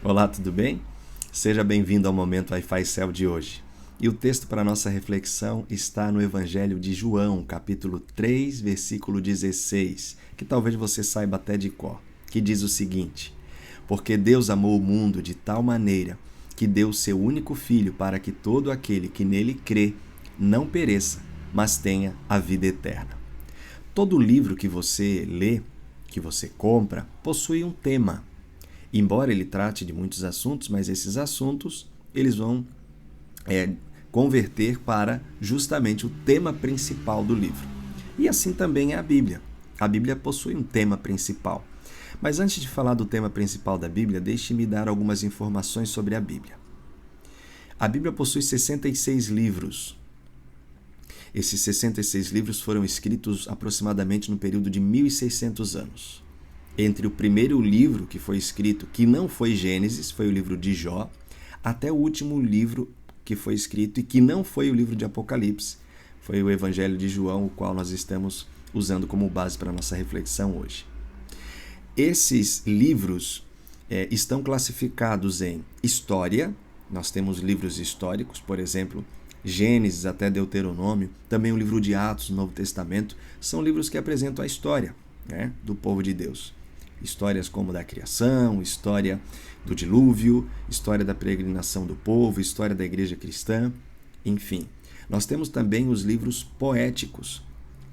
Olá, tudo bem? Seja bem-vindo ao Momento Wi-Fi Cell de hoje. E o texto para nossa reflexão está no Evangelho de João, capítulo 3, versículo 16, que talvez você saiba até de cor, que diz o seguinte: Porque Deus amou o mundo de tal maneira que deu o seu único Filho para que todo aquele que nele crê não pereça, mas tenha a vida eterna. Todo livro que você lê, que você compra, possui um tema. Embora ele trate de muitos assuntos, mas esses assuntos eles vão converter para justamente o tema principal do livro. E assim também é a Bíblia. A Bíblia possui um tema principal. Mas antes de falar do tema principal da Bíblia, deixe-me dar algumas informações sobre a Bíblia. A Bíblia possui 66 livros. Esses 66 livros foram escritos aproximadamente no período de 1600 anos. Entre o primeiro livro que foi escrito, que não foi Gênesis, foi o livro de Jó, até o último livro que foi escrito e que não foi o livro de Apocalipse, foi o Evangelho de João, o qual nós estamos usando como base para a nossa reflexão hoje. Esses livros estão classificados em história. Nós temos livros históricos, por exemplo, Gênesis até Deuteronômio, também o livro de Atos, no Novo Testamento, são livros que apresentam a história, do povo de Deus. Histórias como da criação, história do dilúvio, história da peregrinação do povo, história da igreja cristã, enfim. Nós temos também os livros poéticos,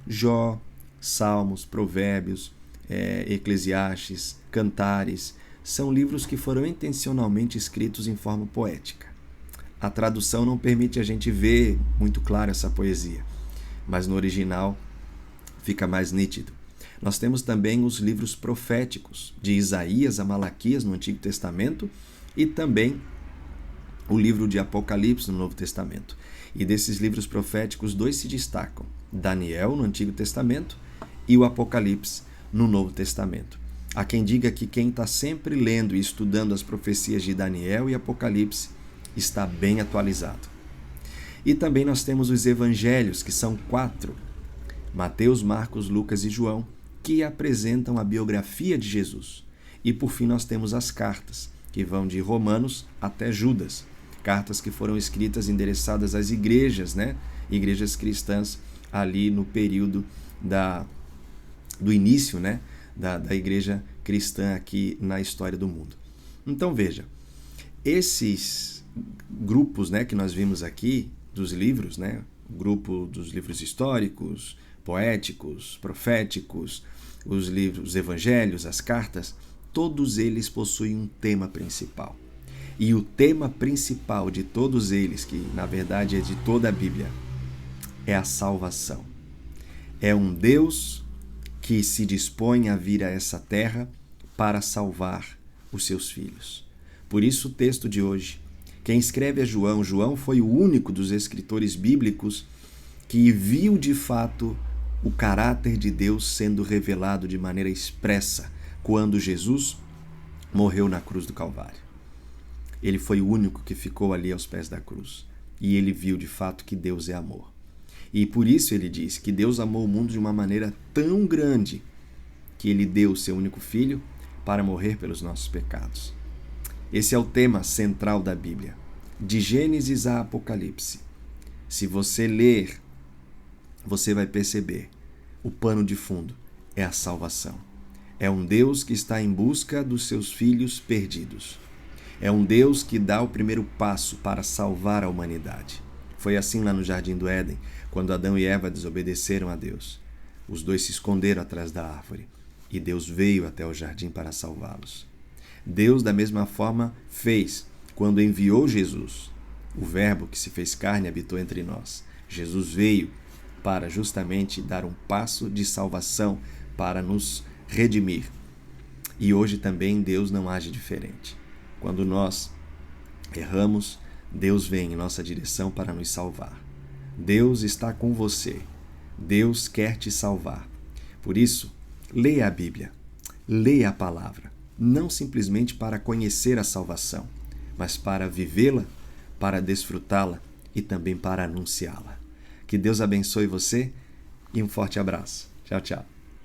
Jó, Salmos, Provérbios, Eclesiastes, Cantares, são livros que foram intencionalmente escritos em forma poética. A tradução não permite a gente ver muito claro essa poesia, mas no original fica mais nítido. Nós temos também os livros proféticos, de Isaías a Malaquias no Antigo Testamento e também o livro de Apocalipse no Novo Testamento. E desses livros proféticos, dois se destacam: Daniel no Antigo Testamento e o Apocalipse no Novo Testamento. Há quem diga que quem está sempre lendo e estudando as profecias de Daniel e Apocalipse está bem atualizado. E também nós temos os evangelhos, que são 4, Mateus, Marcos, Lucas e João, que apresentam a biografia de Jesus. E por fim nós temos as cartas, que vão de Romanos até Judas. Cartas que foram escritas endereçadas às igrejas, igrejas cristãs, ali no período do início, da igreja cristã aqui na história do mundo. Então veja, esses grupos que nós vimos aqui dos livros, o grupo dos livros históricos, poéticos, proféticos, os livros, os evangelhos, as cartas, todos eles possuem um tema principal. E o tema principal de todos eles, que na verdade é de toda a Bíblia, é a salvação. É um Deus que se dispõe a vir a essa terra para salvar os seus filhos. Por isso o texto de hoje, quem escreve é João. João foi o único dos escritores bíblicos que viu de fato o caráter de Deus sendo revelado de maneira expressa quando Jesus morreu na cruz do Calvário. Ele foi o único que ficou ali aos pés da cruz. E ele viu de fato que Deus é amor. E por isso ele diz que Deus amou o mundo de uma maneira tão grande que ele deu o seu único filho para morrer pelos nossos pecados. Esse é o tema central da Bíblia, de Gênesis a Apocalipse. Se você ler, você vai perceber, o pano de fundo é a salvação. É um Deus que está em busca dos seus filhos perdidos. É um Deus que dá o primeiro passo para salvar a humanidade. Foi assim lá no Jardim do Éden, quando Adão e Eva desobedeceram a Deus. Os dois se esconderam atrás da árvore e Deus veio até o jardim para salvá-los. Deus, da mesma forma, fez quando enviou Jesus. O Verbo que se fez carne habitou entre nós. Jesus veio para justamente dar um passo de salvação para nos redimir. E hoje também Deus não age diferente. Quando nós erramos, Deus vem em nossa direção para nos salvar. Deus está com você. Deus quer te salvar. Por isso, leia a Bíblia, leia a palavra, não simplesmente para conhecer a salvação, mas para vivê-la, para desfrutá-la e também para anunciá-la. Que Deus abençoe você e um forte abraço. Tchau, tchau.